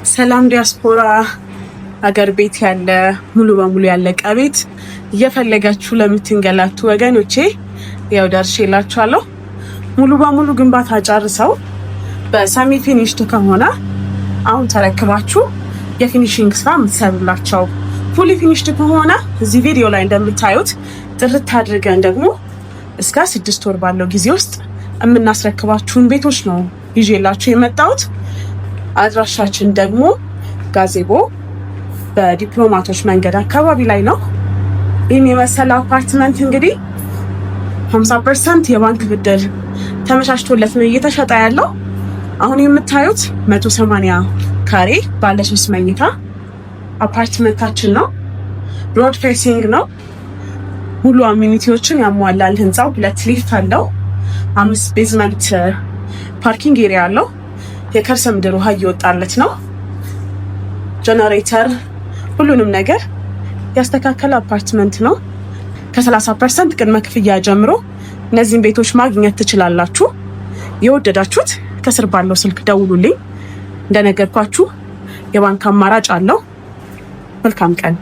ሰላም ዲያስፖራ አገር ቤት ያለ ሙሉ በሙሉ ያለቀ ቤት እየፈለጋችሁ ለምትንገላቱ ወገኖቼ ያው ደርሼላችኋለሁ። ሙሉ በሙሉ ግንባታ ጨርሰው በሰሚ ፊኒሽድ ከሆነ አሁን ተረክባችሁ የፊኒሺንግ ስራ የምትሰሩላቸው፣ ፉሊ ፊኒሽድ ከሆነ እዚህ ቪዲዮ ላይ እንደምታዩት ጥርት አድርገን ደግሞ እስከ 6 ወር ባለው ጊዜ ውስጥ የምናስረክባችሁን ቤቶች ነው ይዤላችሁ የመጣሁት። አድራሻችን ደግሞ ጋዜቦ በዲፕሎማቶች መንገድ አካባቢ ላይ ነው። ይህን የመሰለ አፓርትመንት እንግዲህ 50% የባንክ ብድር ተመቻችቶለት ነው እየተሸጠ ያለው። አሁን የምታዩት 180 ካሬ ባለ 3 መኝታ አፓርትመንታችን ነው። ሮድ ፌሲንግ ነው። ሙሉ አሚኒቲዎችን ያሟላል ህንፃው። 2 ሊፍት አለው። 5 ቤዝመንት ፓርኪንግ ኤሪያ አለው። የከርሰ ምድር ውሃ እየወጣለት ነው። ጀነሬተር፣ ሁሉንም ነገር ያስተካከለ አፓርትመንት ነው። ከ30% ቅድመ ክፍያ ጀምሮ እነዚህን ቤቶች ማግኘት ትችላላችሁ። የወደዳችሁት ከስር ባለው ስልክ ደውሉልኝ። እንደነገርኳችሁ የባንክ አማራጭ አለው። መልካም ቀን።